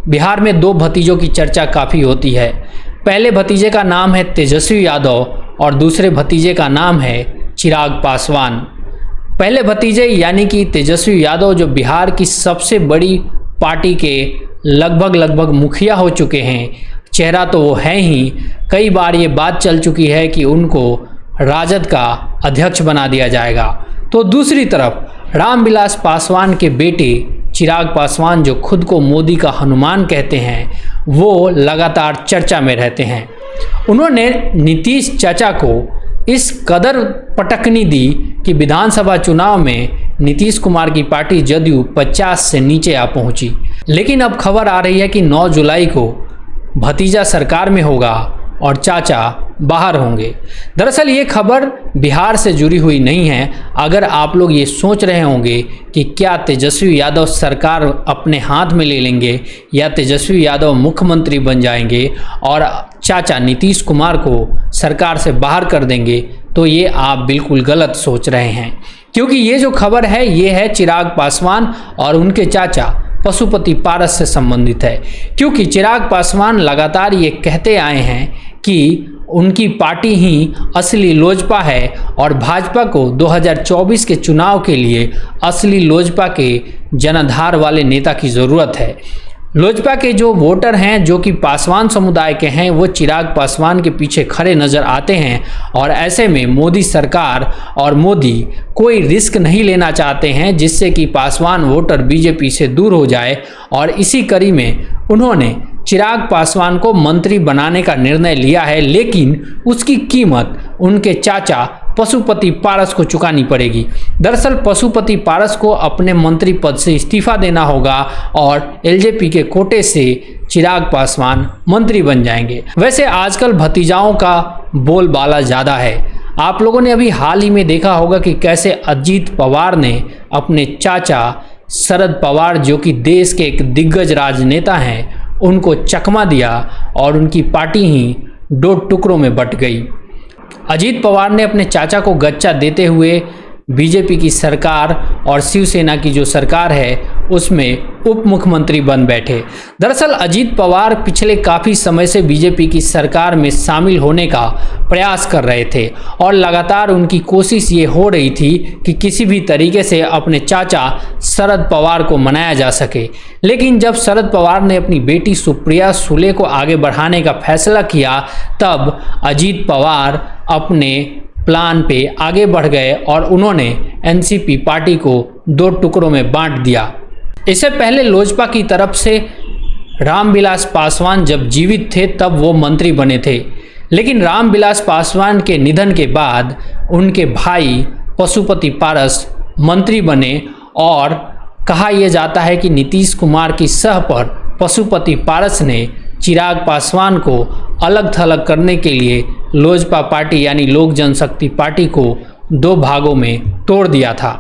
बिहार में दो भतीजों की चर्चा काफ़ी होती है। पहले भतीजे का नाम है तेजस्वी यादव और दूसरे भतीजे का नाम है चिराग पासवान। पहले भतीजे यानी कि तेजस्वी यादव जो बिहार की सबसे बड़ी पार्टी के लगभग मुखिया हो चुके हैं, चेहरा तो वो है ही, कई बार ये बात चल चुकी है कि उनको राजद का अध्यक्ष बना दिया जाएगा। तो दूसरी तरफ रामविलास पासवान के बेटे चिराग पासवान जो खुद को मोदी का हनुमान कहते हैं, वो लगातार चर्चा में रहते हैं। उन्होंने नीतीश चाचा को इस कदर पटकनी दी कि विधानसभा चुनाव में नीतीश कुमार की पार्टी जदयू 50 से नीचे आ पहुंची। लेकिन अब खबर आ रही है कि 9 जुलाई को भतीजा सरकार में होगा और चाचा बाहर होंगे। दरअसल ये खबर बिहार से जुड़ी हुई नहीं है। अगर आप लोग ये सोच रहे होंगे कि क्या तेजस्वी यादव सरकार अपने हाथ में ले लेंगे या तेजस्वी यादव मुख्यमंत्री बन जाएंगे और चाचा नीतीश कुमार को सरकार से बाहर कर देंगे, तो ये आप बिल्कुल गलत सोच रहे हैं। क्योंकि ये जो खबर है ये है चिराग पासवान और उनके चाचा पशुपति पारस से संबंधित है। क्योंकि चिराग पासवान लगातार ये कहते आए हैं कि उनकी पार्टी ही असली लोजपा है और भाजपा को 2024 के चुनाव के लिए असली लोजपा के जनाधार वाले नेता की ज़रूरत है। लोजपा के जो वोटर हैं जो कि पासवान समुदाय के हैं, वो चिराग पासवान के पीछे खड़े नज़र आते हैं और ऐसे में मोदी सरकार और मोदी कोई रिस्क नहीं लेना चाहते हैं जिससे कि पासवान वोटर बीजेपी से दूर हो जाए। और इसी कड़ी में उन्होंने चिराग पासवान को मंत्री बनाने का निर्णय लिया है, लेकिन उसकी कीमत उनके चाचा पशुपति पारस को चुकानी पड़ेगी। दरअसल पशुपति पारस को अपने मंत्री पद से इस्तीफा देना होगा और एलजेपी के कोटे से चिराग पासवान मंत्री बन जाएंगे। वैसे आजकल भतीजाओं का बोलबाला ज़्यादा है। आप लोगों ने अभी हाल ही में देखा होगा कि कैसे अजीत पवार ने अपने चाचा शरद पवार जो कि देश के एक दिग्गज राजनेता हैं, उनको चकमा दिया और उनकी पार्टी ही 2 टुकड़ों में बंट गई। अजीत पवार ने अपने चाचा को गच्चा देते हुए बीजेपी की सरकार और शिवसेना की जो सरकार है उसमें उप मुख्यमंत्री बन बैठे। दरअसल अजीत पवार पिछले काफ़ी समय से बीजेपी की सरकार में शामिल होने का प्रयास कर रहे थे और लगातार उनकी कोशिश ये हो रही थी कि किसी भी तरीके से अपने चाचा शरद पवार को मनाया जा सके। लेकिन जब शरद पवार ने अपनी बेटी सुप्रिया सुले को आगे बढ़ाने का फैसला किया, तब अजीत पवार अपने प्लान पे आगे बढ़ गए और उन्होंने एनसीपी पार्टी को 2 टुकड़ों में बांट दिया। इससे पहले लोजपा की तरफ से रामविलास पासवान जब जीवित थे तब वो मंत्री बने थे, लेकिन रामविलास पासवान के निधन के बाद उनके भाई पशुपति पारस मंत्री बने और कहा यह जाता है कि नीतीश कुमार की सह पर पशुपति पारस ने चिराग पासवान को अलग थलग करने के लिए लोजपा पार्टी यानी लोक जनशक्ति पार्टी को 2 भागों में तोड़ दिया था।